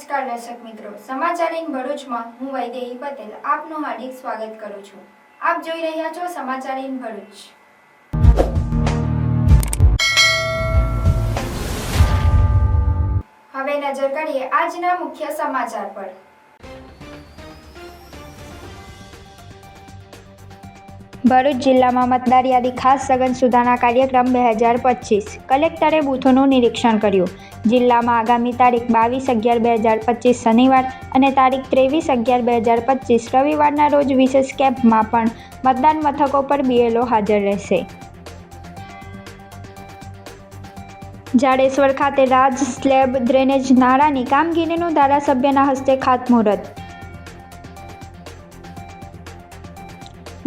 નમસ્કાર દર્શક મિત્રો, સમાચાર ઇન ભરૂચમાં હું વૈદેહી પટેલ આપનું હાર્દિક સ્વાગત કરું છું। આપ જોઈ રહ્યા છો સમાચાર ઇન ભરૂચ। હવે નજર કરીએ આજના મુખ્ય સમાચાર પર। ભરૂચ જિલ્લામાં મતદાર યાદી ખાસ સઘન સુધારણા કાર્યક્રમ 2025 કલેક્ટરે બૂથોનું નિરીક્ષણ કર્યું। જિલ્લામાં આગામી તારીખ 22/11/2025 શનિવાર અને તારીખ 23/11/2025 રવિવારના રોજ વિશેષ કેમ્પમાં પણ મતદાન મથકો પર બીએલઓ હાજર રહેશે। જાડેશ્વર ખાતે રાજ સ્લેબ ડ્રેનેજ નાળાની કામગીરીનું ધારાસભ્યના હસ્તે ખાતમુહૂર્ત।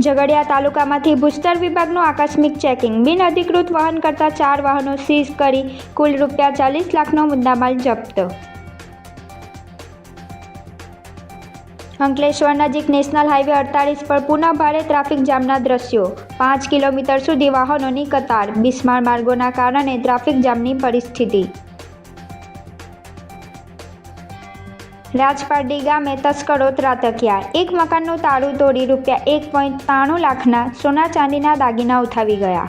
ઝઘડિયા તાલુકામાંથી ભૂસ્તર વિભાગનું આકસ્મિક ચેકિંગ, બિનઅધિકૃત વહન કરતા 4 વાહનો સીઝ કરી કુલ ₹40 લાખનો મુદ્દામાલ જપ્ત। અંકલેશ્વર નજીક નેશનલ હાઈવે 48 પર પુનઃ ભારે ટ્રાફિક જામના દ્રશ્યો, 5 કિલોમીટર સુધી વાહનોની કતાર, બિસ્માર માર્ગોના કારણે ટ્રાફિક જામની પરિસ્થિતિ। રાજપારડી ગામે તસ્કરો ત્રાટક્યા, એક મકાનનું તાળું તોડી ₹1.93 લાખના સોના ચાંદીના દાગીના ઉઠાવી ગયા।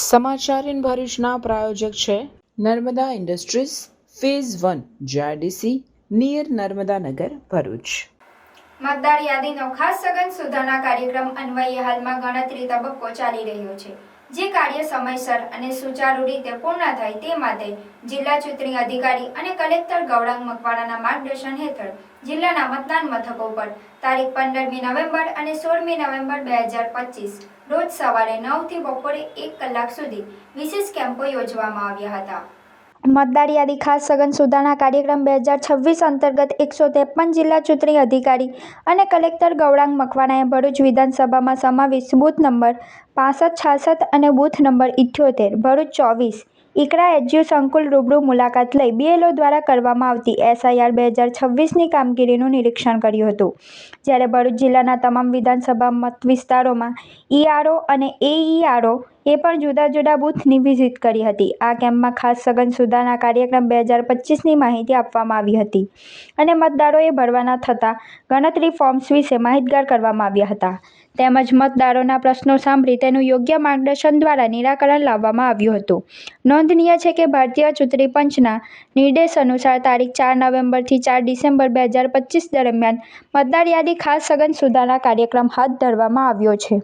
સમાચાર ઇન ભરૂચના પ્રાયોજક છે Narmada industries phase 1 GIDC near Narmada Nagar Bharuch. મતદાર યાદીનો ખાસ સઘન સુધારણા કાર્યક્રમ અન્વયે હાલમાં ગણતરી તબક્કો ચાલી રહ્યો છે, જે કાર્ય સમયસર અને સુચારુ રીતે પૂર્ણ થાય તે માટે જિલ્લા ચૂંટણી અધિકારી અને કલેક્ટર ગૌરાંગ મકવાણાના માર્ગદર્શન હેઠળ જિલ્લાના મતદાન મથકો પર તારીખ 15મી નવેમ્બર અને 16મી નવેમ્બર 2025 રોજ સવારે 9 થી બપોરે 1 કલાક સુધી વિશેષ કેમ્પો યોજવામાં આવ્યા હતા। મતદાર યાદી ખાસ સઘન સુધારણા કાર્યક્રમ 2026 અંતર્ગત 153 જિલ્લા ચૂંટણી અધિકારી અને કલેક્ટર ગૌરાંગ મકવાણાએ ભરૂચ વિધાનસભામાં સમાવિષ્ટ બૂથ નંબર 65, 66 અને બૂથ નંબર 78 ભરૂચ 24 ઈકરા એજ્યુ સંકુલ રૂબરૂ મુલાકાત લઈ બીએલઓ દ્વારા કરવામાં આવતી SIR 2026ની કામગીરીનું નિરીક્ષણ કર્યું હતું, જ્યારે ભરૂચ જિલ્લાના તમામ વિધાનસભા મત વિસ્તારોમાં ERO અને AERO એ પણ જુદા જુદા બૂથની વિઝિટ કરી હતી। આ કેમ્પમાં ખાસ સઘન સુધારણા કાર્યક્રમ 2025ની માહિતી આપવામાં આવી હતી અને મતદારોએ ભરવાના થતા ગણતરી ફોર્મ્સ વિશે માહિતગાર કરવામાં આવ્યા હતા, તેમજ મતદારોના પ્રશ્નો સાંભળી તેનું યોગ્ય માર્ગદર્શન દ્વારા નિરાકરણ લાવવામાં આવ્યું હતું। નોંધનીય છે કે ભારતીય ચૂંટણી પંચના નિર્દેશ અનુસાર તારીખ 4 નવેમ્બરથી 4 ડિસેમ્બર 2025 દરમિયાન મતદાર યાદી ખાસ સઘન સુધારણા કાર્યક્રમ હાથ ધરવામાં આવ્યો છે,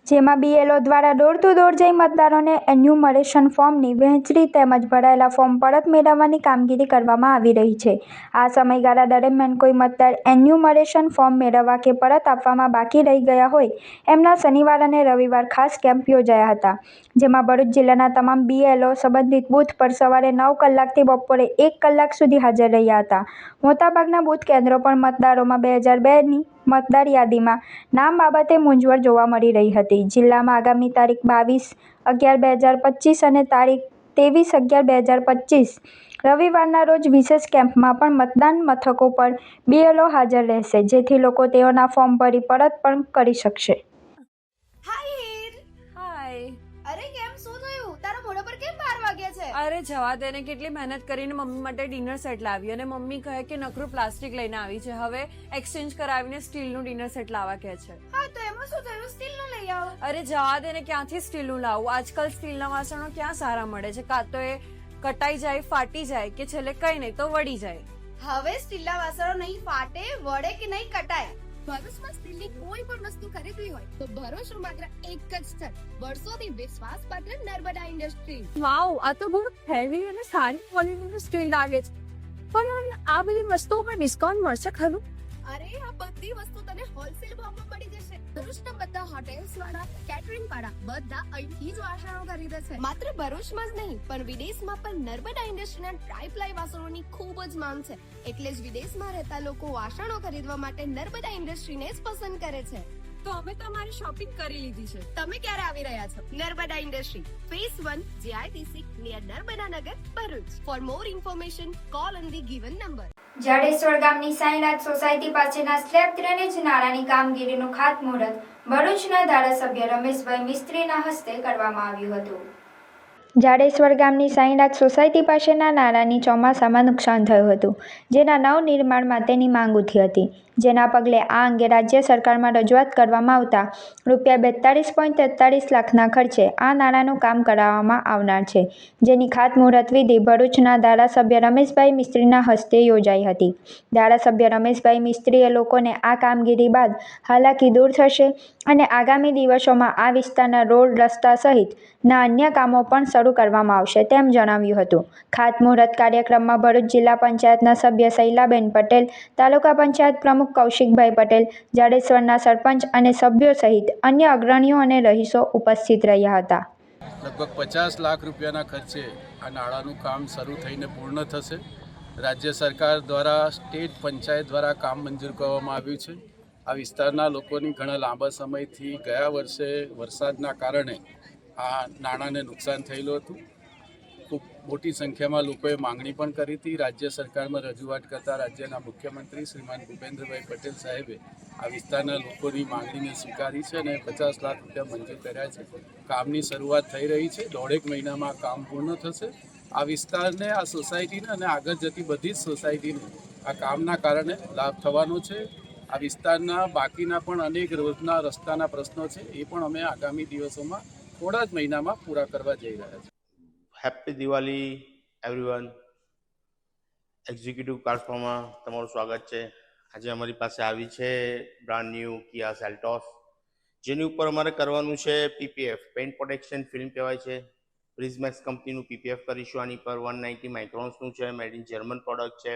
જેમાં બીએલઓ દ્વારા ડોર ટુ ડોર જઈ મતદારોને એન્યુમરેશન ફોર્મની વહેંચણી તેમજ ભરાયેલા ફોર્મ પરત મેળવવાની કામગીરી કરવામાં આવી રહી છે। આ સમયગાળા દરમિયાન કોઈ મતદાર એન્યુમરેશન ફોર્મ મેળવવા કે પરત આપવામાં બાકી રહી ગયા હોય એમના શનિવાર અને રવિવાર ખાસ કેમ્પ યોજાયા હતા, જેમાં ભરૂચ જિલ્લાના તમામ બીએલઓ સંબંધિત બૂથ પર સવારે 9 કલાકથી બપોરે 1 કલાક સુધી હાજર રહ્યા હતા। મોટાભાગના બૂથ કેન્દ્રો પર મતદારોમાં 2002ની મતદાર યાદીમાં નામ બાબતે મૂંઝવણ જોવા મળી રહી હતી। જિલ્લામાં આગામી તારીખ 22/11/2025 અને તારીખ 23/11/2025 રવિવારના રોજ વિશેષ કેમ્પમાં પણ મતદાન મથકો પર બીએલઓ હાજર રહેશે, જેથી લોકો તેઓના ફોર્મ ભરી પરત પણ કરી શકશે। અરે કેમ શું થયું? તારા મોઢા પર કેમ 12 વાગ્યા છે? અરે જવા દે ને, કેટલી મહેનત કરીને મમ્મી માટે ડિનર સેટ લાવી અને મમ્મી કહે કે નકરું પ્લાસ્ટિક લઈને આવી છે, હવે એક્સચેન્જ કરાવીને સ્ટીલનું ડિનર સેટ લાવવા કહે છે। હા તો એમાં શું થયું? સ્ટીલનું લઈ આવો। અરે જવા દે ને, ક્યાંથી સ્ટીલનું લાવું? આજકાલ સ્ટીલના વાસણો ક્યાં સારા મળે છે? કાં તો એ કટાઈ જાય, ફાટી જાય કે છેલ્લે કઈ નહીં તો વળી જાય। હવે સ્ટીલના વાસણો નહીં ફાટે, વળે કે નહીં કટાય। ભરૂચમાં સ્ટીલની કોઈ પણ વસ્તુ ખરીદવી હોય તો ભરોસો માત્ર એક જ સ્થળ, વર્ષોથી વિશ્વાસપાત્ર નર્મદા ઇન્ડસ્ટ્રીઝ। વાવ, આ તો બહુ હેવી અને સારી ક્વોલિટીનું સ્ટીલ લાગે છે, પણ આ બધી વસ્તુઓ પર ડિસ્કાઉન્ટ મળશે ખરું? અરે આ બધી વસ્તુ તને હોલસેલ ભાવમાં મળી જશે। ભરૂચના બધા હોટેલ્સ વાળા, કેટરિંગ વાળા બધા અહીંથી જ વાસણો ખરીદે છે। માત્ર ભરૂચમાં જ નહીં પણ વિદેશમાં પણ નર્મદા ઇન્ડસ્ટ્રીના ટ્રાય-પ્લાય વાસણોની ખૂબ જ માંગ છે, એટલે જ વિદેશમાં રહેતા લોકો વાસણો ખરીદવા માટે નર્મદા ઇન્ડસ્ટ્રીને જ પસંદ કરે છે। તો અમે તમારી શોપિંગ કરી લીધી છે। તમે ક્યારે આવી રહ્યા છો? Narmada industry phase 1 GIDC near Narmada Nagar Bharuch. For more information call on the given number. Jadeshwar ગામની સાંઈનાથ સોસાયટી પાસેના સ્લેબ ડ્રેનેજ નાળાની કામગીરીનું ખાતમુહૂર્ત ભરૂચના ધારાસભ્ય રમેશભાઈ મિસ્ત્રીના હસ્તે કરવામાં આવ્યું હતું. જાડેશ્વર ગામની સાંઈનાથ સોસાયટી પાસેના નાળાની ચોમાસામાં નુકસાન થયું હતું, જેના નવનિર્માણ માટેની માંગ ઉઠી હતી. જેના પગલે આ અંગે રાજ્ય સરકારમાં રજૂઆત કરવામાં આવતા ₹42.43 લાખના ખર્ચે આ નાળાનું કામ કરાવવામાં આવનાર છે, જેની ખાતમુહૂર્ત વિધિ ભરૂચના ધારાસભ્ય રમેશભાઈ મિસ્ત્રીના હસ્તે યોજાઈ હતી. ધારાસભ્ય રમેશભાઈ મિસ્ત્રીએ લોકોને આ કામગીરી બાદ હાલાકી દૂર થશે અને આગામી દિવસોમાં આ વિસ્તારના રોડ, રસ્તા સહિતના અન્ય કામો પણ શરૂ કરવામાં આવશે તેમ જણાવ્યું હતું. ખાતમુહૂર્ત કાર્યક્રમમાં ભરૂચ જિલ્લા પંચાયતના સભ્ય શૈલાબેન પટેલ, તાલુકા પંચાયત પ્રમુખ કૌશિકભાઈ પટેલ, જાડેશ્વરના સરપંચ અને સભ્યો સહિત અન્ય અગ્રણીઓ અને રહીશો ઉપસ્થિત રહ્યા હતા. લગભગ 50 લાખ રૂપિયાના ખર્ચે આ નાળાનું કામ શરૂ થઈને પૂર્ણ થશે. રાજ્ય સરકાર દ્વારા સ્ટેટ પંચાયત દ્વારા કામ મંજૂર કરવામાં આવ્યું છે. આ વિસ્તારના લોકોની ઘણા લાંબા સમયથી ગયા વર્ષે વરસાદના કારણે આ નાણાંને નુકસાન થયેલું હતું. ખૂબ મોટી સંખ્યામાં લોકોએ માંગણી પણ કરી હતી. રાજ્ય સરકારમાં રજૂઆત કરતા રાજ્યના મુખ્યમંત્રી શ્રીમાન ભૂપેન્દ્રભાઈ પટેલ સાહેબે આ વિસ્તારના લોકોની માંગણીને સ્વીકારી છે અને 50 લાખ રૂપિયા મંજૂર કર્યા છે. કામની શરૂઆત થઈ રહી છે. 1.5 મહિનામાં કામ પૂર્ણ થશે. આ વિસ્તારને, આ સોસાયટીને અને આગળ જતી બધી જ સોસાયટીને આ કામના કારણે લાભ થવાનો છે. આ વિસ્તારના બાકીના પણ અનેક રોજના રસ્તાના પ્રશ્નો છે, એ પણ અમે આગામી દિવસોમાં થોડા જ મહિનામાં પૂરા કરવા જઈ રહ્યા છીએ. Happy Diwali everyone. એક્ઝિક્યુટિવ કાર્સમાં તમારું સ્વાગત છે. આજે અમારી પાસે આવી છે બ્રાન્ડ ન્યૂ કિયા સેલ્ટોસ, જેની ઉપર અમારે કરવાનું છે પીપીએફ, પેઇન્ટ પ્રોટેક્શન ફિલ્મ કહેવાય છે. પ્રિઝમેક્સ કંપનીનું પીપીએફ કરીશું. આની પર 190 માઇક્રોન્સનું છે, મેડ ઇન જર્મન પ્રોડક્ટ છે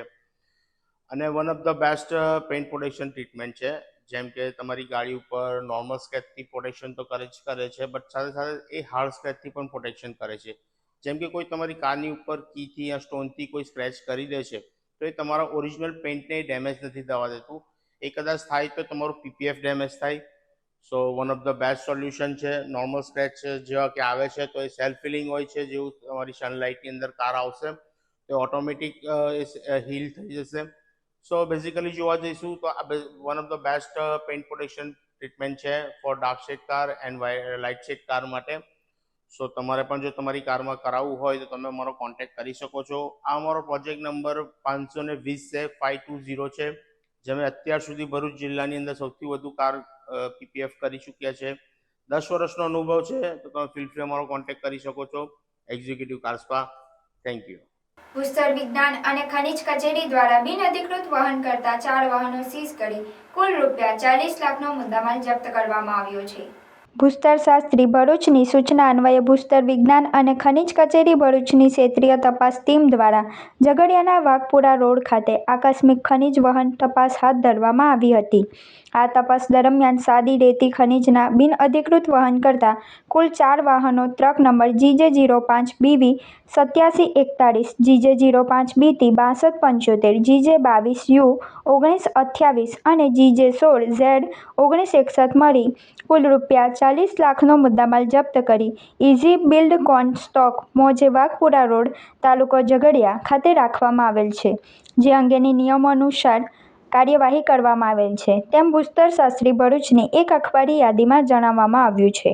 અને one of the best paint protection treatment છે. જેમ કે તમારી ગાડી ઉપર નોર્મલ સ્ક્રેચથી પ્રોટેક્શન તો કરે છે, બટ સાથે સાથે એ હાર્ડ સ્ક્રેચથી પણ પ્રોટેક્શન કરે છે. જેમ કે કોઈ તમારી કારની ઉપર કીથી યા સ્ટોનથી કોઈ સ્ક્રેચ કરી દે છે તો એ તમારા ઓરિજિનલ પેઇન્ટને ડેમેજ નથી થવા દેતું. એ કદાચ થાય તો તમારું પીપીએફ ડેમેજ થાય. So one of the best solution છે. નોર્મલ સ્ક્રેચ જેવા કે આવે છે તો એ સેલ્ફ હિલિંગ હોય છે, જેવું તમારી સનલાઇટની અંદર કાર આવશે તો ઓટોમેટિક હીલ થઈ જશે. સો બેઝિકલી જોવા જઈશું તો આ one of the best paint protection treatment છે for dark shade car and light shade car માટે. સો તમારે પણ જો તમારી કારમાં કરાવવું હોય તો તમે અમારો કોન્ટેક્ટ કરી શકો છો. આ અમારો પ્રોજેક્ટ નંબર 520 છે, 520 છે, જેમે અત્યાર સુધી ભરૂચ જિલ્લાની અંદર સૌથી વધુ કાર પીપીએફ કરી ચૂક્યા છે. 10 વર્ષનો અનુભવ છે, તો તમે ફીલ ફ્રી અમારો કોન્ટેક્ટ કરી શકો છો એક્ઝિક્યુટિવ કાર્સમાં. Thank you. ભૂસ્તર વિજ્ઞાન અને ખનિજ કચેરી દ્વારા બિનઅધિકૃત વહન કરતા 4 વાહનો સીઝ કરી કુલ ₹40 લાખનો મુદ્દામાલ જપ્ત કરવામાં આવ્યો છે. ભૂસ્તર શાસ્ત્રી ભરૂચની સૂચના અન્વયે ભૂસ્તર વિજ્ઞાન અને ખનિજ કચેરી ભરૂચની ક્ષેત્રીય તપાસ ટીમ દ્વારા ઝઘડિયાના વાઘપુરા રોડ ખાતે આકસ્મિક ખનિજ વહન તપાસ હાથ ધરવામાં આવી હતી. આ તપાસ દરમિયાન સાદી રેતી ખનિજના બિનઅધિકૃત વહન કરતા કુલ 4 વાહનો truck number GJ05BV 8741, GJ05BT 6275, GJ22U 1928 અને GJ16Z 1961 મળી કુલ ₹40 લાખનો મુદ્દામાલ જપ્ત કરી ઇઝી બિલ્ડ કોન સ્ટોક મોજે વાઘપુરા રોડ, તાલુકો ઝઘડિયા ખાતે રાખવામાં આવેલ છે, જે અંગેની નિયમો અનુસાર કાર્યવાહી કરવામાં આવેલ છે, તેમ ભૂસ્તર શાસ્ત્રી ભરૂચની એક અખબારી યાદીમાં જણાવવામાં આવ્યું છે.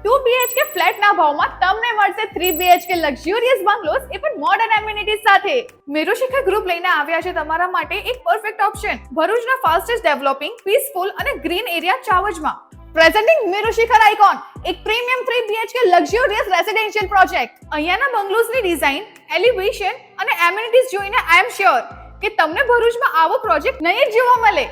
2 BHK ફ્લેટના ભાવમાં તમને મળશે 3 BHK લક્ઝુરિયસ બંગલોઝ, એ પણ મોડર્ન એમ્યુનિટીઝ સાથે. મેરુશિખર ગ્રુપ લઈને આવ્યા છે તમારા માટે એક પરફેક્ટ ઓપ્શન ભરૂચના ફાસ્ટેસ્ટ ડેવલપિંગ, પીસફુલ અને ગ્રીન એરિયા ચાવજમાં. પ્રેઝન્ટિંગ મેરુશિખર આઇકોન, એક premium 3 BHK luxurious residential project. અહીંયાના બંગલોઝની ડિઝાઇન, એલિવેશન અને એમ્યુનિટીઝ જોઈને આઈ એમ શ્યોર કે તમને ભરૂચમાં આવો પ્રોજેક્ટ નહીં જ જોવા મળે.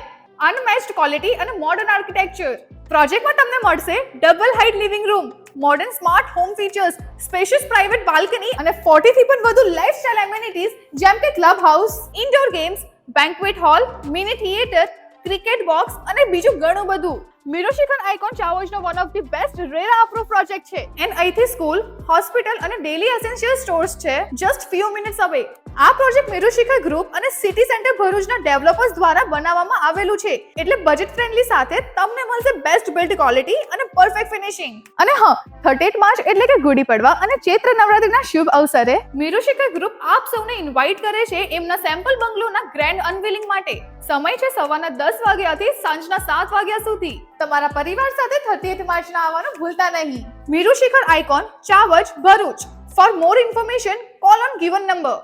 અનમેચ્ડ ક્વોલિટી અને મોડર્ન આર્કિટેક્ચર. પ્રોજેક્ટમાં તમને મળશે double height living room, modern smart home features, spacious private balcony અને 40 થી પણ વધુ લાઇફસ્ટાઇલ એમ્યુનિટીઝ જેમ કે club house, indoor games, banquet hall, mini theatre, cricket box અને બીજું ઘણું બધું. મેરુશિખર આઇકોન ચાવજનો one of the best RERA approve project છે. એન્ડ અહીંથી સ્કૂલ, હોસ્પિટલ અને ડેલી એસેન્શિયલ સ્ટોર્સ છે જસ્ટ ફ્યુ મિનિટ્સ અવે. આ પ્રોજેક્ટ મેરુશિખર ગ્રુપ અને સિટી સેન્ટર ભરૂચના ડેવલપર્સ દ્વારા બનાવવામાં આવેલું છે, એટલે બજેટ ફ્રેન્ડલી સાથે તમને મળશે બેસ્ટ બિલ્ડ ક્વોલિટી અને પરફેક્ટ ફિનિશિંગ. અને હા, 38 માર્ચ એટલે કે ગુડી પડવા અને ચૈત્ર નવરાત્રિના શુભ અવસરે મેરુશિખર ગ્રુપ આપ સૌને ઇન્વાઇટ કરે છે એમના સેમ્પલ બંગલોના ગ્રેન્ડ અનવીલિંગ માટે. સમય છે સવારના 10 વાગ્યાથી સાંજના 7 વાગ્યા સુધી. તમારા પરિવાર સાથે 30th માર્ચના આવવાનું ભૂલતા નહીં. Merushikhar icon, Chavaj, Bharuch. For more information call on given number.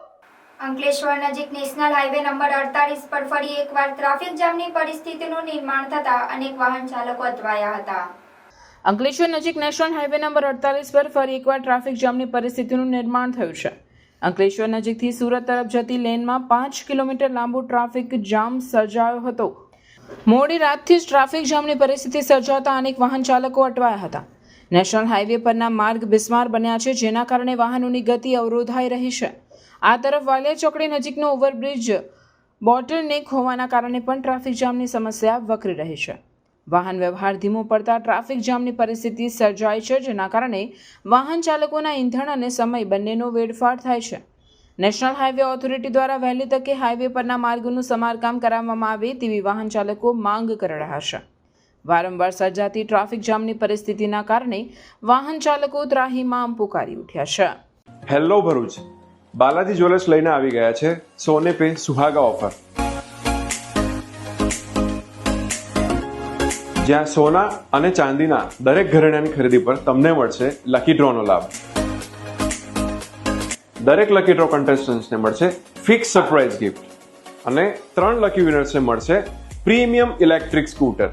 Ankleshwar નજીક નેશનલ હાઈવે નંબર 48 પર ફરી એકવાર ટ્રાફિક જામની પરિસ્થિતિનું નિર્માણ થતા અનેક વાહન ચાલકો અટવાયા હતા. અંકલેશ્વર નજીક નેશનલ હાઈવે નંબર 48 પર ફરી એકવાર ટ્રાફિક જામની પરિસ્થિતિનું નિર્માણ થયું છે. અંકલેશ્વર નજીકથી સુરત તરફ જતી લેનમાં 5 કિલોમીટર લાંબુ ટ્રાફિક જામ સર્જાયો હતો. મોડી રાતથી જ ટ્રાફિક જામની પરિસ્થિતિ સર્જાતા અનેક વાહન ચાલકો અટવાયા હતા. નેશનલ હાઈવે પરના માર્ગ બિસ્માર બન્યા છે, જેના કારણે વાહનોની ગતિ અવરોધાઈ રહી છે. આ તરફ વાલિયા ચોકડી નજીકનો ઓવરબ્રિજ બોટલનેક હોવાના કારણે પણ ટ્રાફિક જામની સમસ્યા વકરી રહી છે. વાહન વ્યવહાર ધીમો પડતા ટ્રાફિક જામની પરિસ્થિતિ સર્જાય છે, જેના કારણે વાહન ચાલકોના ઈંધણ અને સમય બંનેનો વેડફાટ થાય છે. નેશનલ હાઈવે ઓથોરિટી દ્વારા વહેલી તકે હાઈવે પરના માર્ગોનું સમારકામ કરાવવામાં આવે તેવી વાહન ચાલકો માંગ કરી રહ્યા છે. વારંવાર સર્જાતી ટ્રાફિક જામની પરિસ્થિતિના કારણે વાહન ચાલકો ત્રાહિમામ પુકારી ઉઠ્યા છે. હેલો ભરૂચ, બાલાજી જ્વેલર્સ લઈને આવી ગયા છે સોને પે સુહાગા ઓફર, જ્યાં સોના અને ચાંદીના દરેક ઘરેણાની ખરીદી પર તમને મળશે લકી ડ્રોનો લાભ. દરેક લકી ડ્રો કન્ટેસ્ટન્ટ્સને મળશે ફિક્સ સરપ્રાઇઝ ગિફ્ટ અને 3 લકી વિનર્સને મળશે પ્રીમિયમ ઇલેક્ટ્રિક સ્કૂટર.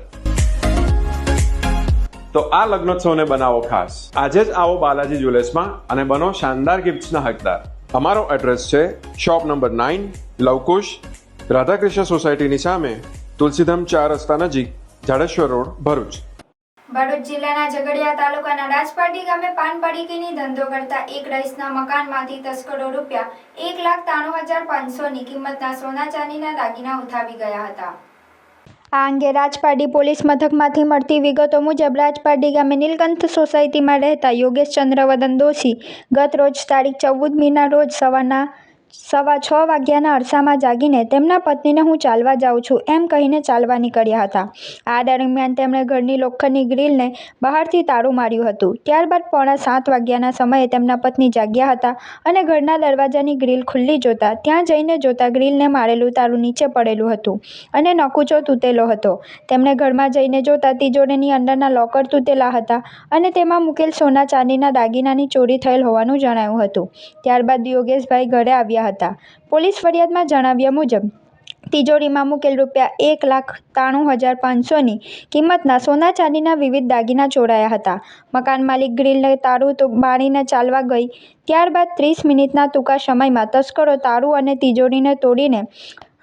તો આ લગ્નોત્સવને બનાવો ખાસ. આજે જ આવો બાલાજી જ્વેલર્સમાં અને બનો શાનદાર ગિફ્ટ્સના હકદાર. અમારો એડ્રેસ છે શોપ નંબર 9, લવકુશ, રાધાકૃષ્ણ સોસાયટીની સામે, તુલસીધામ 4 રસ્તા નજીક, જાડેશ્વર રોડ, ભરૂચ. ભરૂચ જિલ્લાના ઝઘડિયા તાલુકાના રાજપાટી ગામે પાન પડીકીની ધંધો કરતા એક રહીશના મકાનમાંથી તસ્કરો ₹1,93,500ની કિંમતના સોના ચાંદીના દાગીના ઉઠાવી ગયા હતા. આ અંગે રાજપાટી પોલીસ મથકમાંથી મળતી વિગતો મુજબ રાજપાટી ગામે નીલકંઠ સોસાયટીમાં રહેતા યોગેશ ચંદ્રવદન દોશી ગત રોજ તારીખ 14 મીના રોજ સવારના 6:15 વાગ્યાના અરસામાં જાગીને તેમના પત્નીને હું ચાલવા જાઉં છું એમ કહીને ચાલવા નીકળ્યા હતા. આ દરમિયાન તેમણે ઘરની લોખંડની ગ્રીલને બહારથી તાળું માર્યું હતું. ત્યારબાદ 6:45 વાગ્યાના સમયે તેમના પત્ની જાગ્યા હતા અને ઘરના દરવાજાની ગ્રીલ ખુલ્લી જોતા ત્યાં જઈને જોતા ગ્રીલને મારેલું તાળું નીચે પડેલું હતું અને નકુચો તૂટેલો હતો. તેમણે ઘરમાં જઈને જોતા તિજોરીની અંદરના લોકર તૂટેલા હતા અને તેમાં મૂકેલ સોના ચાંદીના દાગીનાની ચોરી થયેલ હોવાનું જણાયું હતું. ત્યારબાદ યોગેશભાઈ ઘરે આવ્યા હતા. પોલીસ ફરિયાદમાં જણાવ્યા મુજબ તિજોરીમાં મૂકેલ ₹1,93,500ની કિંમતના સોના ચાંદીના વિવિધ દાગીના ચોરાયા હતા. મકાન માલિક ગ્રીલને તાળું બાળીને ચાલવા ગઈ. ત્યારબાદ 30 મિનિટના ટૂંકા સમયમાં તસ્કરો તાળું અને તિજોરીને તોડીને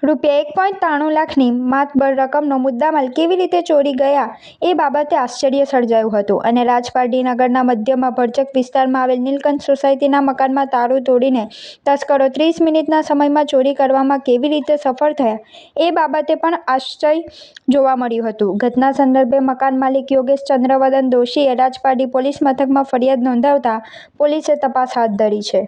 ₹1.93 લાખની માતબર રકમનો મુદ્દામાલ કેવી રીતે ચોરી ગયા એ બાબતે આશ્ચર્ય સર્જાયું હતું અને રાજપાટી નગરના મધ્યમાં ભરચક વિસ્તારમાં આવેલ નીલકંઠ સોસાયટીના મકાનમાં તાળું તોડીને તસ્કરો 30 મિનિટના સમયમાં ચોરી કરવામાં કેવી રીતે સફળ થયા એ બાબતે પણ આશ્ચર્ય જોવા મળ્યું હતું. ઘટના સંદર્ભે મકાન માલિક યોગેશ ચંદ્રવદન દોશીએ રાજપાટી પોલીસ મથકમાં ફરિયાદ નોંધાવતા પોલીસે તપાસ હાથ ધરી છે.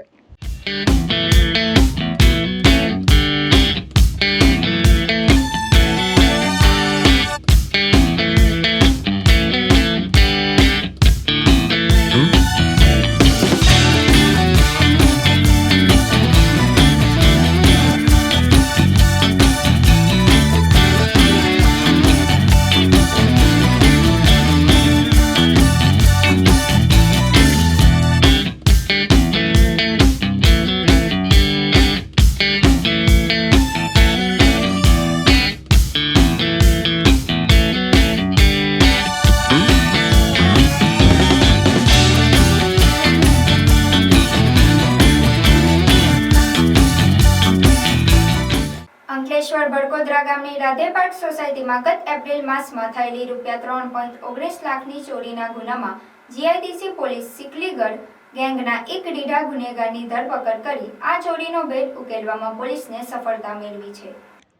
અંકલેશ્વર બરકોદરા ગામની રાધેપાટ સોસાયટીમાં ગત એપ્રિલ માસમાં થયેલી ₹3.19 લાખની ચોરીના ગુનામાં જીઆઈડીસી પોલીસ સિકલીગઢ ગેંગના એક રીઢા ગુનેગારની ધરપકડ કરી આ ચોરીનો ભેદ ઉકેલવામાં પોલીસને સફળતા મેળવી છે.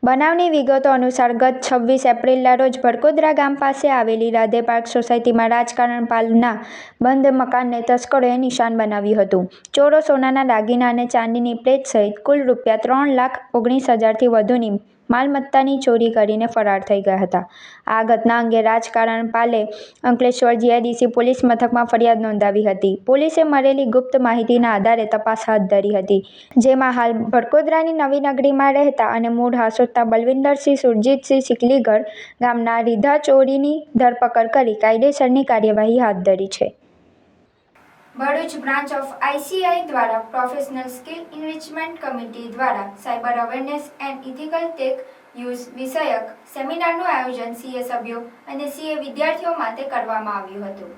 બનાવની વિગતો અનુસાર ગત 26 એપ્રિલના રોજ ભરકોદરા ગામ પાસે આવેલી રાધે પાર્ક સોસાયટીમાં રાજકારણ પાલના બંધ મકાનને તસ્કરોએ નિશાન બનાવ્યું હતું. ચોરો સોનાના દાગીના અને ચાંદીની પ્લેટ સહિત કુલ ₹3,19,000થી વધુની માલમત્તાની ચોરી કરીને ફરાર થઈ ગયા હતા. આ ઘટના અંગે રાજકારણ પાલે અંકલેશ્વર જીઆઈડીસી પોલીસ મથકમાં ફરિયાદ નોંધાવી હતી. પોલીસે મળેલી ગુપ્ત માહિતીના આધારે તપાસ હાથ ધરી હતી, જેમાં હાલ ભરકોદરાની નવી નગરીમાં રહેતા અને મૂળ હાસોદના બલવિંદરસિંહ સુરજીતસિંહ સિકલીગઢ ગામના રીધા ચોરીની ધરપકડ કરી કાયદેસરની કાર્યવાહી હાથ ધરી છે. ભરૂચ બ્રાન્ચ ઓફ ICI દ્વારા પ્રોફેશનલ સ્કિલ એનરિચમેન્ટ કમિટી દ્વારા cyber awareness and ethical tech use વિષયક સેમિનારનું આયોજન CA સભ્યો અને CA વિદ્યાર્થીઓ માટે કરવામાં આવ્યું હતું.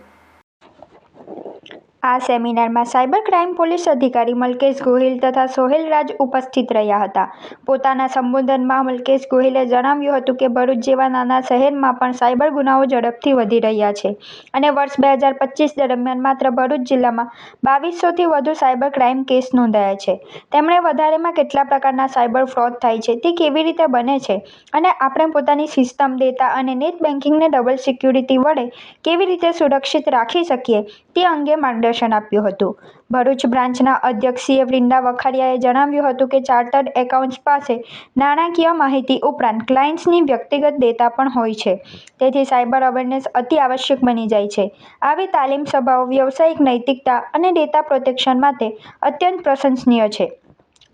આ સેમિનારમાં સાયબર ક્રાઇમ પોલીસ અધિકારી મલકેશ ગોહિલ તથા સોહેલ રાજ ઉપસ્થિત રહ્યા હતા. પોતાના સંબોધનમાં મલકેશ ગોહિલે જણાવ્યું હતું કે ભરૂચ જેવા નાના શહેરમાં પણ સાયબર ગુનાઓ ઝડપથી વધી રહ્યા છે અને વર્ષ 2025 દરમિયાન માત્ર ભરૂચ જિલ્લામાં 2200થી વધુ સાયબર ક્રાઇમ કેસ નોંધાયા છે. તેમણે વધારેમાં કેટલા પ્રકારના સાયબર ફ્રોડ થાય છે, તે કેવી રીતે બને છે અને આપણે પોતાની સિસ્ટમ, ડેટા અને નેટ બેન્કિંગને ડબલ સિક્યુરિટી વડે કેવી રીતે સુરક્ષિત રાખી શકીએ તે અંગે માર્ગદર્શન આપ્યું હતું. ભરૂચ બ્રાન્ચના અધ્યક્ષ CA વૃંદા વખારિયાએ જણાવ્યું હતું કે ચાર્ટર્ડ એકાઉન્ટ્સ પાસે નાણાકીય માહિતી ઉપરાંત ક્લાયન્ટ્સની વ્યક્તિગત ડેટા પણ હોય છે, તેથી સાયબર અવેરનેસ અતિ આવશ્યક બની જાય છે. આવી તાલીમ સભાઓ વ્યવસાયિક નૈતિકતા અને ડેટા પ્રોટેક્શન માટે અત્યંત પ્રશંસનીય છે.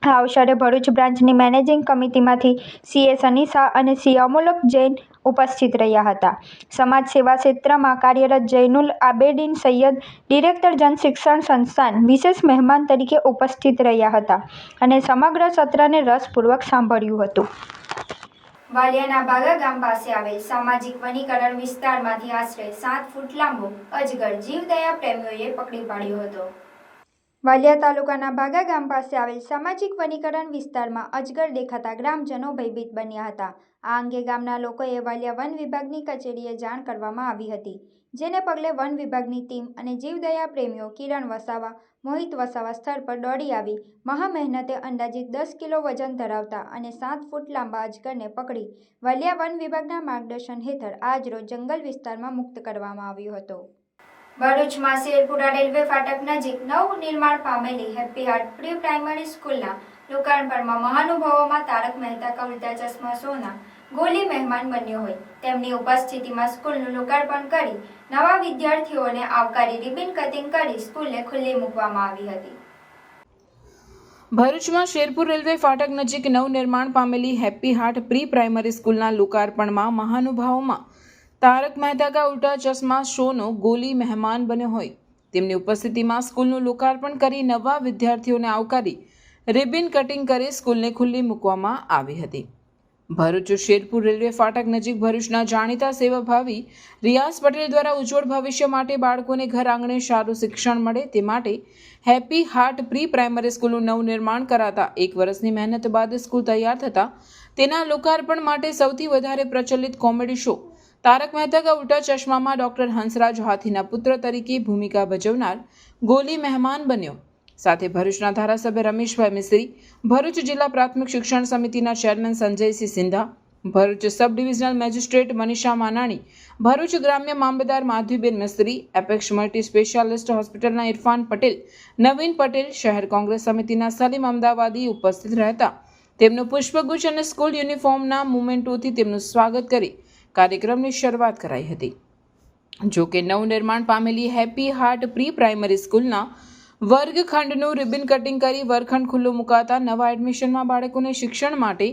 આ અવસરે ભરૂચ બ્રાન્ચની મેનેજિંગ કમિટીમાંથી CA સની શાહ અને CA અમોલક જૈન ઉપસ્થિત રહ્યા હતા. સમાજ સેવા ક્ષેત્રમાં કાર્યરત જૈનુલ આબેદીન સૈયદ, ડિરેક્ટર જન શિક્ષણ સંસ્થાન, વિશેષ મહેમાન તરીકે ઉપસ્થિત રહ્યા હતા અને સમગ્ર સત્રને રસપૂર્વક સાંભળ્યું હતું. વાલિયાના બાગા ગામ પાસે આવેલ સામાજિક વનીકરણ વિસ્તારમાંથી આશરે 7 ફૂટ લાંબો અજગર જીવદયા પ્રેમીઓએ પકડી પાડ્યો હતો. વાલિયા તાલુકાના બાગા ગામ પાસે આવેલ સામાજિક વનીકરણ વિસ્તારમાં અજગર દેખાતા ગ્રામજનો ભયભીત બન્યા હતા. આ અંગે ગામના લોકોએ વાલિયા વન વિભાગની કચેરીએ જાણ કરવામાં આવી હતી, જેને પગલે વન વિભાગની ટીમ અને જીવદયા પ્રેમીઓ કિરણ વસાવા, મોહિત વસાવા સ્થળ પર દોડી આવી મહા મહેનતે અંદાજિત 10 કિલો વજન ધરાવતા અને 7 ફૂટ લાંબા અજગરને પકડી વાલિયા વન વિભાગના માર્ગદર્શન હેઠળ આજરોજ જંગલ વિસ્તારમાં મુક્ત કરવામાં આવ્યો હતો. ભરૂચમાં શેરપુરા રેલવે ફાટક નજીક નવનિર્માણ પામેલી હેપી હાર્ટ પ્રી પ્રાઇમરી સ્કૂલના લોકાર્પણમાં મહાનુભાવોમાં તારક મહેતા કા ઉલ્ટા ચશ્મા શોના ગોલી મહેમાન બન્યો હોય તેમની ઉપસ્થિતિમાં સ્કૂલનું લોકાર્પણ કરી નવા વિદ્યાર્થીઓને આવકારી રિબિન કટિંગ કરી સ્કૂલને ખુલ્લી મૂકવામાં આવી હતી. ભરૂચમાં શેરપુર રેલવે ફાટક નજીક નવનિર્માણ પામેલી હેપી હાર્ટ પ્રી પ્રાઇમરી સ્કૂલના લોકાર્પણમાં મહાનુભાવોમાં તારક મહેતા કા ઉલ્ટા ચશ્મા શોનો ગોલી મહેમાન બન્યો હોય તેમની ઉપસ્થિતિમાં સ્કૂલનું લોકાર્પણ કરી નવા વિદ્યાર્થીઓને આવકારી રિબિન કટિંગ કરી સ્કૂલને ખુલ્લી મૂકવામાં આવી હતી. ભરૂચ શેરપુર રેલવે ફાટક નજીક ભરૂચના જાણીતા સેવાભાવી રિયાઝ પટેલ દ્વારા ઉજ્જવળ ભવિષ્ય માટે બાળકોને ઘર આંગણે સારું શિક્ષણ મળે તે માટે હેપી હાર્ટ પ્રી પ્રાઇમરી સ્કૂલનું નવનિર્માણ કરાતા 1 વર્ષની મહેનત બાદ સ્કૂલ તૈયાર થતા તેના લોકાર્પણ માટે સૌથી વધારે પ્રચલિત કોમેડી શો તારક મહેતા કા ઉલ્ટા ચશ્મામાં ડોક્ટર હંસરાજ હાથીના પુત્ર તરીકે ભૂમિકા ભજવનાર ગોલી મહેમાન બન્યો. સાથે ભરૂચના ધારાસભ્ય રમેશભાઈ મિસ્ત્રી, ભરૂચ જિલ્લા પ્રાથમિક શિક્ષણ સમિતિના chairman Sanjaysinh Sindha, Bharuch sub divisional magistrate Manisha Manani, Bharuch ગ્રામ્ય મામલતદાર Madhaviben Mistry, apex multi specialist હોસ્પિટલના ઇરફાન પટેલ, નવીન પટેલ, શહેર કોંગ્રેસ સમિતિના સલીમ અમદાવાદી ઉપસ્થિત રહેતા તેમનું પુષ્પગુચ્છ અને સ્કૂલ યુનિફોર્મના મુમેન્ટોથી તેમનું સ્વાગત કરી કાર્યક્રમની શરૂઆત કરાઈ હતી. જો કે નવનિર્માણ પામેલી હેપી હાર્ટ પ્રી પ્રાઇમરી સ્કૂલના વર્ગખંડનું રિબિન કટિંગ કરી વર્ગખંડ ખુલ્લું મુકાતા નવા એડમિશનમાં બાળકોને શિક્ષણ માટે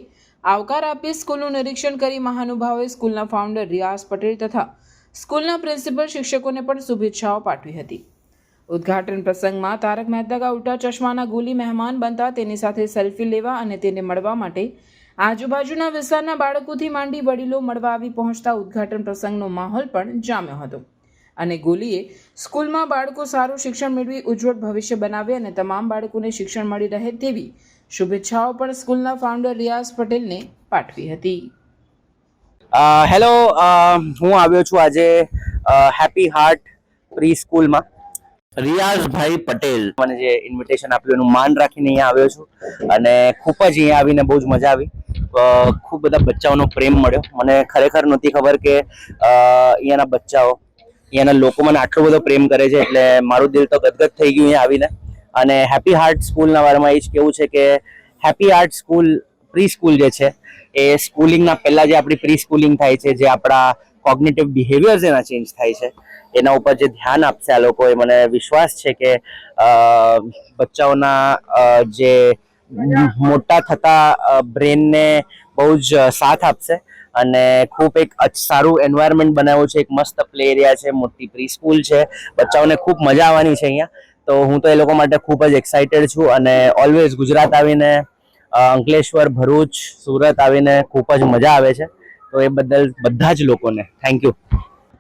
આવકાર આપી સ્કૂલનું નિરીક્ષણ કરી મહાનુભાવોએ સ્કૂલના ફાઉન્ડર રિયાઝ પટેલ તથા સ્કૂલના પ્રિન્સિપલ શિક્ષકોને પણ શુભેચ્છાઓ પાઠવી હતી. ઉદ્ઘાટન પ્રસંગમાં તારક મહેતા કા ઉલ્ટા ચશ્માના ગોલી મહેમાન બનતા તેની સાથે સેલ્ફી લેવા અને તેને મળવા માટે આજુબાજુના વિસ્તારના બાળકોથી માંડી વડીલો મળવા આવી પહોંચતા ઉદ્ઘાટન પ્રસંગનો માહોલ પણ જામ્યો હતો અને ગોલીએ સ્કૂલમાં બાળકો સારું શિક્ષણ મેળવી ઉજ્જવળ ભવિષ્ય બનાવે અને તમામ બાળકોને શિક્ષણ મળી રહે તેવી શુભેચ્છાઓ પણ સ્કૂલના ફાઉન્ડર રિયાઝ પટેલને પાઠવી હતી. હેલો, હું આવ્યો છું આજે હેપી હાર્ટ પ્રી સ્કૂલમાં. રિયાઝભાઈ પટેલ મને જે ઇન્વિટેશન આપ્યું એનું માન રાખીને અહીંયા આવ્યો છું અને ખૂબ જ અહીંયા આવીને બહુ જ મજા આવી. ખૂબ બધા બચ્ચાઓનો પ્રેમ મળ્યો. મને ખરેખર નહોતી ખબર કે અહીંયાના બચ્ચાઓ, અહીંયાના લોકો મને આટલો બધો પ્રેમ કરે છે, એટલે મારું દિલ તો ગદગદ થઈ ગયું અહીંયા આવીને. અને હેપી હાર્ટ સ્કૂલના બારામાં એ જ કહેવું છે કે happy heart school pre school જે છે એ સ્કૂલિંગના પહેલાં જે આપણી પ્રી સ્કૂલિંગ થાય છે, જે આપણા કોગ્નિટિવ બિહેવિયર્સ એના ચેન્જ થાય છે, એના ઉપર જે ધ્યાન આપશે આ લોકોએ, મને વિશ્વાસ છે કે બચ્ચાઓના જે મોટા થતા બ્રેનને બહુ જ સાથ આપશે. અને ખૂબ એક સારું એન્વાયરમેન્ટ બનાવ્યું છે, એક મસ્ત પ્લે એરિયા છે, મોટી પ્રી સ્કૂલ છે, બચ્ચાઓને ખૂબ મજા આવવાની છે અહીંયા. તો હું તો એ લોકો માટે ખૂબ જ એક્સાઇટેડ છું અને ઓલવેઝ ગુજરાત આવીને અંકલેશ્વર, ભરૂચ, સુરત આવીને ખૂબ જ મજા આવે છે. તો એ બદલ બધા જ લોકોને થેન્ક યુ.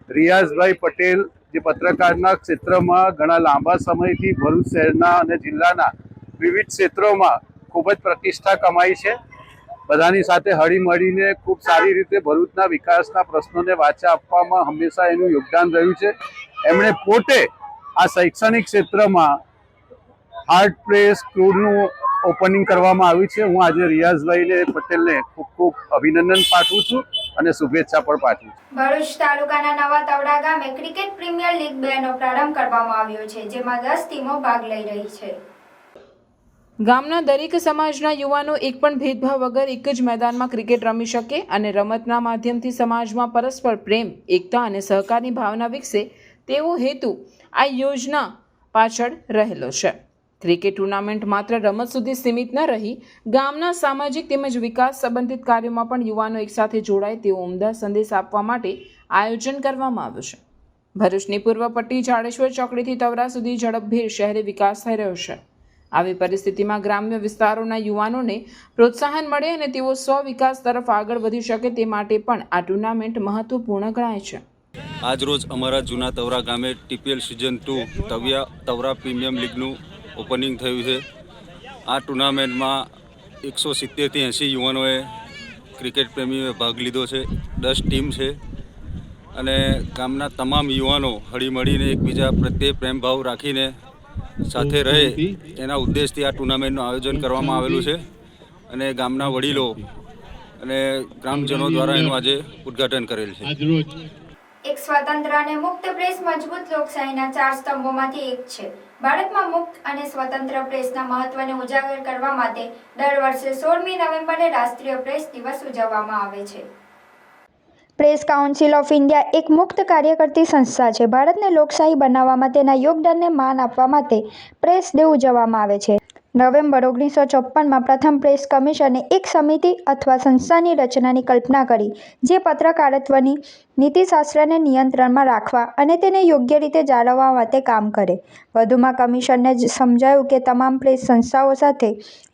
રિયાઝભાઈ પટેલ જે પત્રકારના ક્ષેત્રમાં ઘણા લાંબા સમયથી ભરૂચ શહેરના અને જિલ્લાના વિવિધ ક્ષેત્રોમાં ખૂબ જ પ્રતિષ્ઠા કમાઈ છે. બધાની સાથે હળીમળીને ખૂબ સારી રીતે ભરૂચના વિકાસના પ્રશ્નોને વાચા આપવામાં હંમેશા એનું યોગદાન રહ્યું છે. એમણે પોતે આ શૈક્ષણિક ક્ષેત્રમાં હાર્ટ પ્રેસ સ્કૂલનું ઓપનિંગ કરવામાં આવ્યું છે. હું આજે રિયાઝભાઈને પટેલને ખૂબ ખૂબ અભિનંદન પાઠવું છું અને શુભેચ્છા પણ પાઠવું છું. ભરૂચ તાલુકાના નવા તવડા ગામે ક્રિકેટ પ્રીમિયર લીગ 2 નો પ્રારંભ કરવામાં આવ્યો છે, જેમાં 10 ટીમો ભાગ લઈ રહી છે. ગામના દરેક સમાજના યુવાનો એક પણ ભેદભાવ વગર એક જ મેદાનમાં ક્રિકેટ રમી શકે અને રમતના માધ્યમથી સમાજમાં પરસ્પર પ્રેમ, એકતા અને સહકારની ભાવના વિકસે તેવો હેતુ આ યોજના પાછળ રહેલો છે. ક્રિકેટ ટુર્નામેન્ટ માત્ર રમત સુધી સીમિત ન રહી ગામના સામાજિક તેમજ વિકાસ સંબંધિત કાર્યોમાં પણ યુવાનો એકસાથે જોડાય તેવો ઉમદા સંદેશ આપવા માટે આયોજન કરવામાં આવ્યું છે. ભરૂચની પૂર્વ પટ્ટી જાડેશ્વર ચોકડીથી તવરા સુધી ઝડપભેર શહેરી વિકાસ થઈ રહ્યો છે. આવી પરિસ્થિતિમાં ગ્રામ્ય વિસ્તારોના યુવાનોને પ્રોત્સાહન મળે અને તેઓ સ્વ વિકાસ તરફ આગળ વધી શકે તે માટે પણ આ ટુર્નામેન્ટ મહત્વપૂર્ણ ગણાય છે. આજરોજ અમારા જૂના તવરા ગામે TPL season 2 Tavra premium લીગનું opening થયું છે. આ ટુર્નામેન્ટમાં 170થી 80 યુવાનોએ ક્રિકેટ પ્રેમીઓએ ભાગ લીધો છે. 10 ટીમ છે અને ગામના તમામ યુવાનો હળીમળીને એકબીજા પ્રત્યે પ્રેમભાવ રાખીને સાથે રહે એના ઉદ્દેશથી આ ટુર્નામેન્ટનું આયોજન કરવામાં આવેલું છે અને ગામના વડીલો અને ગ્રામજનો દ્વારા એનું આજે ઉદ્ઘાટન કરેલ છે. એક સ્વતંત્ર અને મુક્ત પ્રેસ મજબૂત લોકશાહીના 4 સ્તંભોમાંથી એક છે. ભારતમાં મુક્ત અને સ્વતંત્ર પ્રેસના મહત્વને ઉજાગર કરવા માટે દર વર્ષે 16મી નવેમ્બરે રાષ્ટ્રીય પ્રેસ દિવસ ઉજવવામાં આવે છે. પ્રેસ કાઉન્સિલ ઓફ ઇન્ડિયા એક મુક્ત કાર્ય કરતી સંસ્થા છે. ભારતને લોકશાહી બનાવવામાં તેના યોગદાનને માન આપવા માટે પ્રેસ ડે ઉજવવામાં આવે છે. નવેમ્બર 1954માં પ્રથમ પ્રેસ કમિશને એક સમિતિ અથવા સંસ્થાની રચનાની કલ્પના કરી જે પત્રકારત્વની નીતિશાસ્ત્રને નિયંત્રણમાં રાખવા અને તેને યોગ્ય રીતે જાળવવા માટે કામ કરે. વધુમાં કમિશનને સમજાયું કે તમામ પ્રેસ સંસ્થાઓ સાથે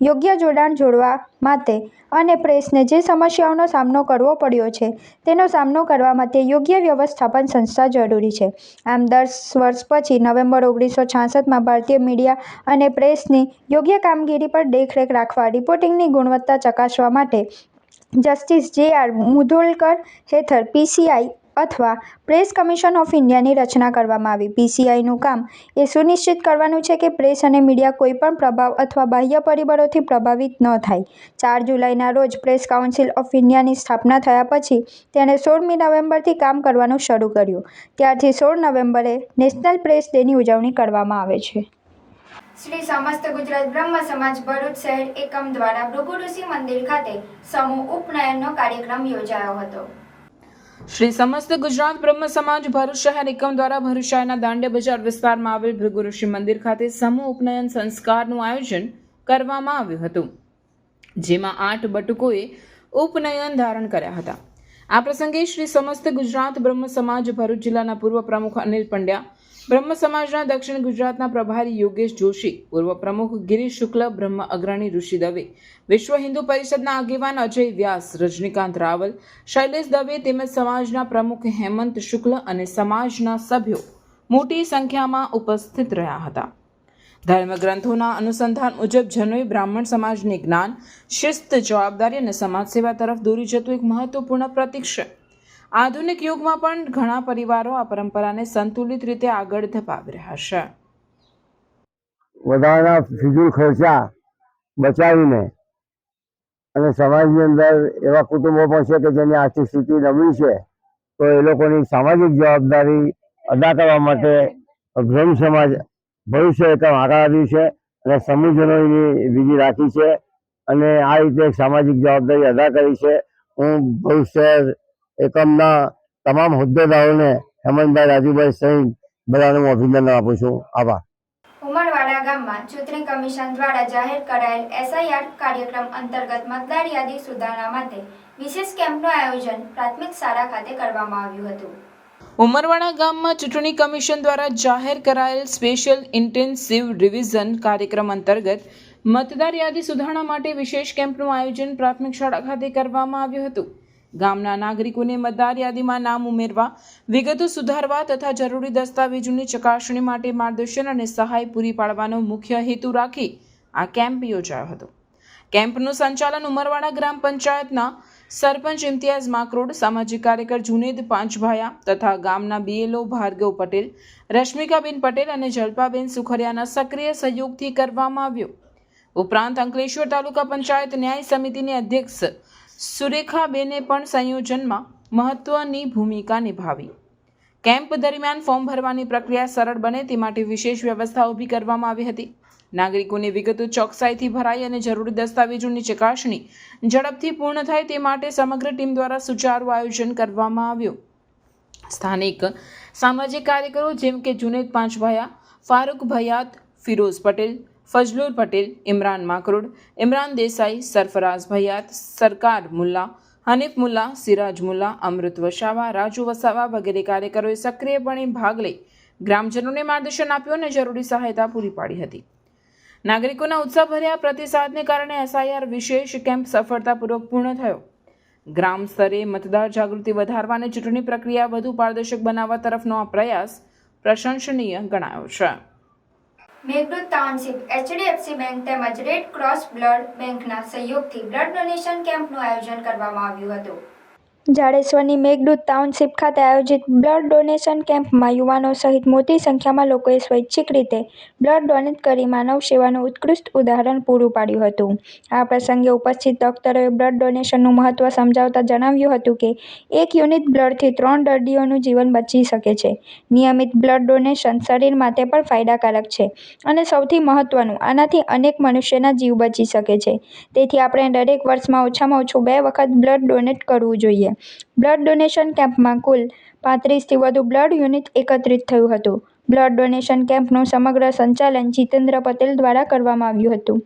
યોગ્ય જોડાણ જોડવા માટે અને પ્રેસને જે સમસ્યાઓનો સામનો કરવો પડ્યો છે તેનો સામનો કરવા માટે યોગ્ય વ્યવસ્થાપન સંસ્થા જરૂરી છે. આમ 10 વર્ષ પછી નવેમ્બર 1966માં ભારતીય મીડિયા અને પ્રેસની યોગ્ય કામગીરી પર દેખરેખ રાખવા રિપોર્ટિંગની ગુણવત્તા ચકાસવા માટે જસ્ટિસ JR મુધોલકર હેઠળ PCI અથવા પ્રેસ કમિશન ઓફ ઇન્ડિયાની રચના કરવામાં આવી. PCIનું કામ એ સુનિશ્ચિત કરવાનું છે કે પ્રેસ અને મીડિયા કોઈ પણ પ્રભાવ અથવા બાહ્ય પરિબળોથી પ્રભાવિત ન થાય. 4 જુલાઈના રોજ પ્રેસ કાઉન્સિલ ઓફ ઇન્ડિયાની સ્થાપના થયા પછી તેણે 16મી નવેમ્બરથી કામ કરવાનું શરૂ કર્યું. ત્યારથી 16 નવેમ્બરે નેશનલ પ્રેસ ડેની ઉજવણી કરવામાં આવે છે. શ્રી સમસ્ત ગુજરાત બ્રહ્મ સમાજ ભરૂચ શહેર એકમ દ્વારા ભૃગુ ઋષિ મંદિર ખાતે સમૂહ ઉપનયનનો કાર્યક્રમ યોજાયો હતો. શ્રી સમસ્ત ગુજરાત બ્રહ્મ સમાજ ભરૂચ શહેર એકમ દ્વારા ભરૂચ શહેરના દાંડિયા બજાર વિસ્તારમાં આવેલ ભૃગુ ઋષિ મંદિર ખાતે સમૂહ ઉપનયન સંસ્કારનું આયોજન કરવામાં આવ્યું હતું, જેમાં 8 બટુકોએ ઉપનયન ધારણ કર્યા હતા. આ પ્રસંગે શ્રી સમસ્ત ગુજરાત બ્રહ્મ સમાજ ભરૂચ જિલ્લાના પૂર્વ પ્રમુખ અનિલ પંડ્યા, બ્રહ્મ સમાજના દક્ષિણ ગુજરાતના પ્રભારી યોગેશ જોશી, પૂર્વ પ્રમુખ ગિરીશ શુક્લ, બ્રહ્મ અગ્રણી ઋષિ દવે, વિશ્વ હિન્દુ પરિષદના આગેવાન અજય વ્યાસ, રજનીકાંત રાવલ, શૈલેષ દવે તેમજ સમાજના પ્રમુખ હેમંત શુક્લ અને સમાજના સભ્યો મોટી સંખ્યામાં ઉપસ્થિત રહ્યા હતા. ધર્મગ્રંથોના અનુસંધાન મુજબ જનોઈ બ્રાહ્મણ સમાજને જ્ઞાન, શિસ્ત, જવાબદારી અને સમાજ સેવા તરફ દોરી જતું એક મહત્વપૂર્ણ પ્રતીક છે. આધુનિક યુગમાં પણ ઘણા પરિવારો આ પરંપરાને સંતુલિત રીતે આગળ ધપાવી રહ્યા છે. વધારાના ફિઝુલ ખર્ચા બચાવીને અને સમાજની અંદર એવા કુટુંબો પણ છે કે જેની આર્થિક સ્થિતિ નબળી છે, તો એ લોકોની સામાજિક જવાબદારી અદા કરવા માટે બ્રહ્મ સમાજ ભવિષ્ય એકમ આગળ આવ્યું છે અને સમૂહજનો એની વિધિ રાખી છે અને આ રીતે એક સામાજિક જવાબદારી અદા કરી છે. હું ભવિષ્ય એકમના તમામ હોદ્દેદારોને હેમંતભાઈ, રાજુભાઈ સહિત બધાને હું અભિનંદન આપું છું. આભાર. ઉમરવાડા ગામમાં ચૂંટણી કમિશન દ્વારા જાહેર કરાયેલ SIR કાર્યક્રમ અંતર્ગત મતદાર યાદી સુધારણા માટે વિશેષ કેમ્પનું આયોજન પ્રાથમિક શાળા ખાતે કરવામાં આવ્યું હતું. ઉમરવાડા ગામમાં ચૂંટણી કમિશન દ્વારા જાહેર કરાયેલ સ્પેશિયલ ઇન્ટેન્સિવ રિવિઝન કાર્યક્રમ અંતર્ગત મતદાર યાદી સુધારણા માટે વિશેષ કેમ્પનું આયોજન પ્રાથમિક શાળા ખાતે કરવામાં આવ્યું હતું. ગામના નાગરિકોને મતદાર યાદીમાં નામ ઉમેરવા, વિગતો સુધારવા તથા જરૂરી દસ્તાવેજોની ચકાસણી માટે માર્ગદર્શન અને સહાય પૂરી પાડવાનો મુખ્ય હેતુ રાખી આ કેમ્પ યોજાયો હતો. કેમ્પનું સંચાલન ઉમરવાડા ગ્રામ પંચાયતના સરપંચ ઇમ્તિયાઝ માકરોડ, સામાજિક કાર્યકર જુનેદ પાંચભાયા તથા ગામના BLO ભાર્ગવ પટેલ, રશ્મિકાબેન પટેલ અને જલ્પાબેન સુખરિયાના સક્રિય સહયોગથી કરવામાં આવ્યો. ઉપરાંત અંકલેશ્વર તાલુકા પંચાયત ન્યાય સમિતિની અધ્યક્ષ સુરેખાબેને પણ સંયોજનમાં મહત્વની ભૂમિકા નિભાવી. કેમ્પ દરમિયાન ફોર્મ ભરવાની પ્રક્રિયા સરળ બને તે માટે વિશેષ વ્યવસ્થા ઊભી કરવામાં આવી હતી. નાગરિકોની વિગતો ચોકસાઈથી ભરાઈ અને જરૂરી દસ્તાવેજોની ચકાસણી ઝડપથી પૂર્ણ થાય તે માટે સમગ્ર ટીમ દ્વારા સુચારું આયોજન કરવામાં આવ્યું. સ્થાનિક સામાજિક કાર્યકરો જેમ કે જુનેદ પાંચભાયા, ફારૂક ભયાત, ફિરોઝ પટેલ, ફજલુર પટેલ, ઇમરાન માકરોડ, ઇમરાન દેસાઈ, સરફરાઝ ભયાત, સરકાર મુલ્લા, હનીફ મુલ્લા, સિરાજ મુલ્લા, અમૃત વસાવા, રાજુ વસાવા વગેરે કાર્યકરોએ સક્રિયપણે ભાગ લઈ ગ્રામજનોને માર્ગદર્શન આપ્યું અને જરૂરી સહાયતા પૂરી પાડી હતી. નાગરિકોના ઉત્સાહભર્યા પ્રતિસાદને કારણે SIR વિશેષ કેમ્પ સફળતાપૂર્વક પૂર્ણ થયો. ગ્રામ સ્તરે મતદાર જાગૃતિ વધારવા અને ચૂંટણી પ્રક્રિયા વધુ પારદર્શક બનાવવા તરફનો આ પ્રયાસ પ્રશંસનીય ગણાયો છે. મેઘદૂત ટાઉનશીપ, HDFC બેંક તેમજ રેડ ક્રોસ બ્લડ બેંકના સહયોગથી બ્લડ ડોનેશન કેમ્પનું આયોજન કરવામાં આવ્યું હતું. જાડેશ્વરની મેઘદૂત ટાઉનશીપ ખાતે આયોજિત બ્લડ ડોનેશન કેમ્પમાં યુવાનો સહિત મોટી સંખ્યામાં લોકોએ સ્વૈચ્છિક રીતે બ્લડ ડોનેટ કરી માનવ સેવાનું ઉત્કૃષ્ટ ઉદાહરણ પૂરું પાડ્યું હતું. આ પ્રસંગે ઉપસ્થિત ડોક્ટરોએ બ્લડ ડોનેશનનું મહત્વ સમજાવતા જણાવ્યું હતું કે 1 યુનિટ બ્લડથી 3 દર્દીઓનું જીવન બચી શકે છે. નિયમિત બ્લડ ડોનેશન શરીર માટે પણ ફાયદાકારક છે અને સૌથી મહત્વનું, આનાથી અનેક મનુષ્યના જીવ બચી શકે છે. તેથી આપણે દરેક વર્ષમાં ઓછામાં ઓછું 2 વખત બ્લડ ડોનેટ કરવું જોઈએ. બ્લડ ડોનેશન કેમ્પમાં કુલ 35થી વધુ બ્લડ યુનિટ એકત્રિત થયું હતું. બ્લડ ડોનેશન કેમ્પનું સમગ્ર સંચાલન જીતેન્દ્ર પટેલ દ્વારા કરવામાં આવ્યું હતું,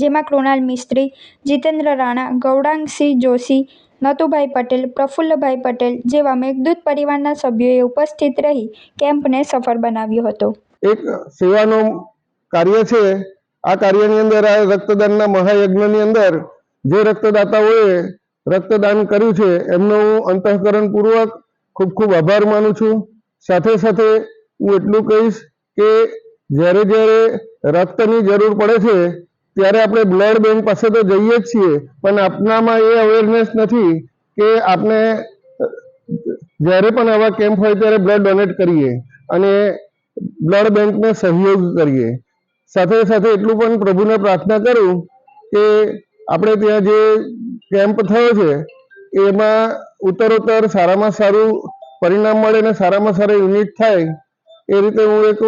જેમાં કૃણાલ મિસ્ત્રી, જીતેન્દ્ર રાણા, ગૌરાંગસિંહ જોશી, નતુભાઈ પટેલ, પ્રફુલ્લભાઈ પટેલ જેવા મેઘદૂત પરિવારના સભ્યોએ ઉપસ્થિત રહી કેમ્પને સફળ બનાવ્યો હતો. એક સેવાનું કાર્ય છે. આ કાર્યની અંદર આ રક્તદાનના મહાયજ્ઞની અંદર જે રક્તદાતાઓએ રક્તદાન કર્યું છે એમનો હું અંતઃકરણપૂર્વક ખૂબ ખૂબ આભાર માનું છું. સાથે સાથે હું એટલું કહીશ કે જ્યારે જ્યારે રક્તની જરૂર પડે છે ત્યારે આપણે બ્લડ બેંક પાસે તો જઈએ જ છીએ, પણ આપનામાં એ અવેરનેસ નથી કે આપણે જ્યારે પણ આવા કેમ્પ હોય ત્યારે બ્લડ ડોનેટ કરીએ અને બ્લડ બેંકને સહયોગ કરીએ. સાથે સાથે એટલું પણ પ્રભુને પ્રાર્થના કરું કે આપણે ત્યાં જે કેમ્પ થયો છે એમાં ઉત્તરોત્તર સારામાં સારું પરિણામ મળે અને સારામાં સારા યુનિટ થાય એ રીતે હું એક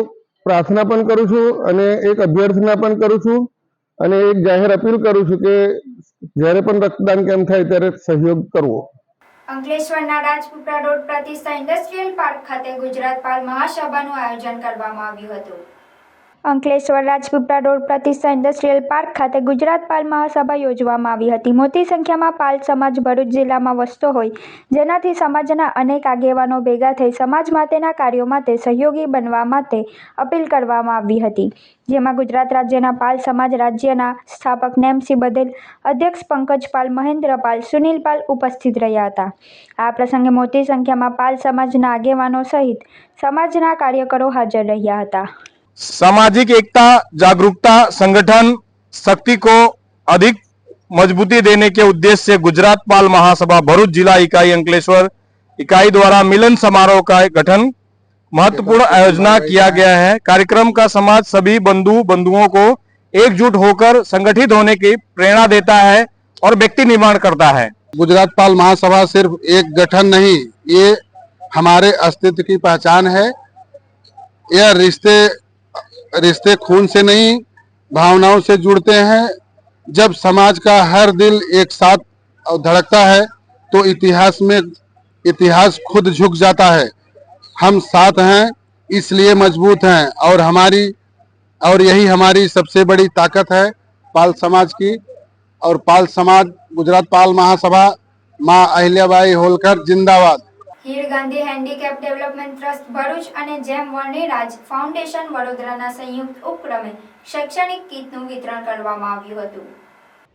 પ્રાર્થના પણ કરું છું અને એક અભ્યર્થના પણ કરું છું અને એક જાહેર અપીલ કરું છું કે જ્યારે પણ રક્તદાન કેમ્પ થાય ત્યારે સહયોગ કરવો. અંકલેશ્વરના રાજપીપળા રોડ પ્રતિષ્ઠા ઇન્ડસ્ટ્રીયલ પાર્ક ખાતે ગુજરાત પાલ મહાસભાનું આયોજન કરવામાં આવ્યું હતું. અંકલેશ્વર રાજપીપળા રોડ પ્રતિષ્ઠા ઇન્ડસ્ટ્રીયલ પાર્ક ખાતે ગુજરાત પાલ મહાસભા યોજવામાં આવી હતી. મોટી સંખ્યામાં પાલ સમાજ ભરૂચ જિલ્લામાં વસતો હોય, જેનાથી સમાજના અનેક આગેવાનો ભેગા થઈ સમાજ માટેના કાર્યો માટે સહયોગી બનવા માટે અપીલ કરવામાં આવી હતી. જેમાં ગુજરાત રાજ્યના પાલ સમાજ રાજ્યના સ્થાપક નેમસિંહ બધેલ, અધ્યક્ષ પંકજ પાલ, મહેન્દ્ર પાલ, સુનિલ પાલ ઉપસ્થિત રહ્યા હતા. આ પ્રસંગે મોટી સંખ્યામાં પાલ સમાજના આગેવાનો સહિત સમાજના કાર્યકરો હાજર રહ્યા હતા. सामाजिक एकता, जागरूकता, संगठन शक्ति को अधिक मजबूती देने के उद्देश्य से गुजरात पाल महासभा भरूच जिला इकाई अंकलेश्वर इकाई द्वारा मिलन समारोह का गठन महत्वपूर्ण आयोजना किया गया है. कार्यक्रम का समाज सभी बंधुओं को एकजुट होकर संगठित होने की प्रेरणा देता है. और व्यक्ति निर्माण करता है। गुजरात पाल महासभा सिर्फ एक गठन नहीं, ये हमारे अस्तित्व की पहचान है। यह रिश्ते खून से नहीं, भावनाओं से जुड़ते हैं। जब समाज का हर दिल एक साथ धड़कता है तो इतिहास खुद झुक जाता है। हम साथ हैं, इसलिए मजबूत हैं, और यही हमारी सबसे बड़ी ताकत है पाल समाज की। और पाल समाज गुजरात पाल महासभा मां अहिल्याबाई होलकर जिंदाबाद। Heer Gandhi handicap development trust Bharuch અને જેમ વર્ણિરાજ ફાઉન્ડેશન વડોદરાના સંયુક્ત ઉપક્રમે શૈક્ષણિક કીટનું વિતરણ કરવામાં આવ્યું હતું.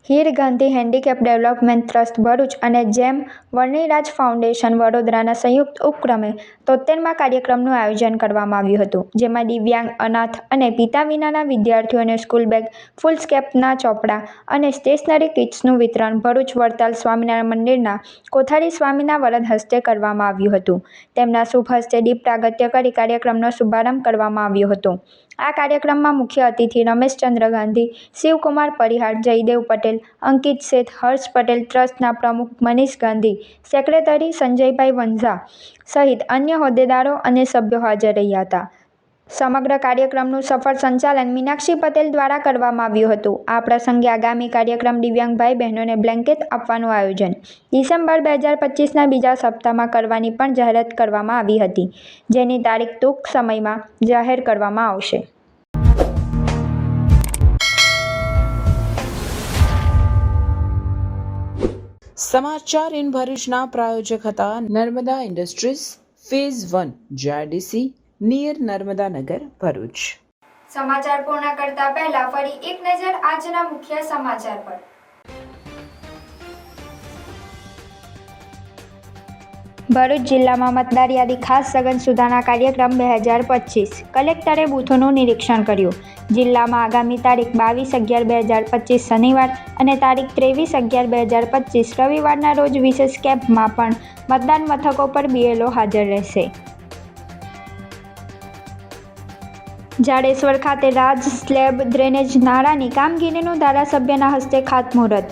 Heer Gandhi handicap development trust Bharuch અને જેમ વર્ણિરાજ ફાઉન્ડેશન વડોદરાના સંયુક્ત ઉપક્રમે 73મા કાર્યક્રમનું આયોજન કરવામાં આવ્યું હતું, જેમાં દિવ્યાંગ, અનાથ અને પિતા વિનાના વિદ્યાર્થીઓને સ્કૂલ બેગ, ફૂલ સ્કેપના ચોપડા અને સ્ટેશનરી કિટ્સનું વિતરણ ભરૂચ વડતાલ સ્વામિનારાયણ મંદિરના કોઠારી સ્વામીના વરદ હસ્તે કરવામાં આવ્યું હતું. તેમના શુભ હસ્તે દીપ પ્રાગટ્ય કરી કાર્યક્રમનો શુભારંભ કરવામાં આવ્યો હતો. આ કાર્યક્રમમાં મુખ્ય અતિથિ રમેશચંદ્ર ગાંધી, શિવકુમાર પરિહાર, જયદેવ પટેલ, અંકિત શેઠ, હર્ષ પટેલ, ટ્રસ્ટના પ્રમુખ મનીષ ગાંધી, સેક્રેટરી સંજયભાઈ વંઝા સહિત અન્ય હોદ્દેદારો અને સભ્યો હાજર રહ્યા હતા. સમગ્ર કાર્યક્રમનું સફળ સંચાલન મીનાક્ષી પટેલ દ્વારા કરવામાં આવ્યું હતું. આ પ્રસંગે આગામી કાર્યક્રમ દિવ્યાંગ ભાઈ બહેનોને બ્લેન્કેટ આપવાનું આયોજન ડિસેમ્બર 2025ના બીજા સપ્તાહમાં કરવાની પણ જાહેરાત કરવામાં આવી હતી, જેની તારીખ ટૂંક સમયમાં જાહેર કરવામાં આવશે. સમાચાર ઇન ભરૂચના પ્રાયોજક હતા Narmada industries phase 1 JIDC near Narmada Nagar Bharuch. સમાચાર પૂર્ણ કરતા પહેલા ફરી એક નજર આજના મુખ્ય સમાચાર પર. ભરૂચ જિલ્લામાં મતદાર યાદી ખાસ સઘન સુધારણા કાર્યક્રમ 2025. કલેક્ટરે બૂથોનું નિરીક્ષણ કર્યું. જિલ્લામાં આગામી તારીખ 22/11/2025 શનિવાર અને તારીખ 23/11/2025 રવિવારના રોજ વિશેષ કેમ્પમાં પણ મતદાન મથકો પર BLO હાજર રહેશે. જાડેશ્વર ખાતે રાજ સ્લેબ ડ્રેનેજ નાળાની કામગીરીનું ધારાસભ્યના હસ્તે ખાતમુહૂર્ત.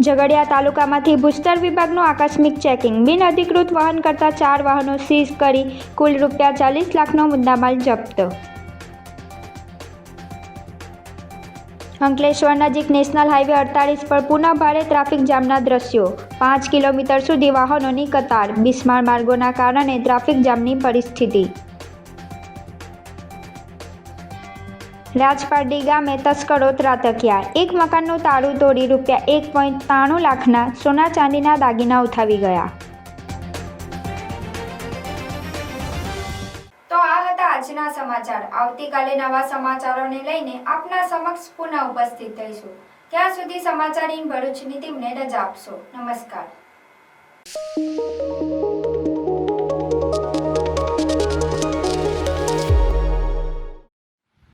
ઝઘડિયા તાલુકામાંથી ભૂસ્તર વિભાગનું આકસ્મિક ચેકિંગ. બિનઅધિકૃત વહન કરતા 4 વાહનો સીઝ કરી કુલ ₹40 લાખનો મુદ્દામાલ જપ્ત. અંકલેશ્વર નજીક નેશનલ હાઈવે 48 પર પુનઃ ભારે ટ્રાફિક જામના દ્રશ્યો. 5 કિલોમીટર સુધી વાહનોની કતાર. બિસ્માર માર્ગોના કારણે ટ્રાફિક જામની પરિસ્થિતિ. રાજપારડી ગામે તસ્કરો ત્રાટક્યા. એક મકાનનું તાળું તોડી ₹1.93 લાખના સોના ચાંદીના દાગીના ઉઠાવી ગયા. તો આ હતા આજના સમાચાર. આવતીકાલે નવા સમાચારોને લઈને આપના સમક્ષ પુનઃ ઉપસ્થિત થઈશું. ત્યાં સુધી સમાચાર ઇન ભરૂચની ટીમને રજા આપશો. નમસ્કાર.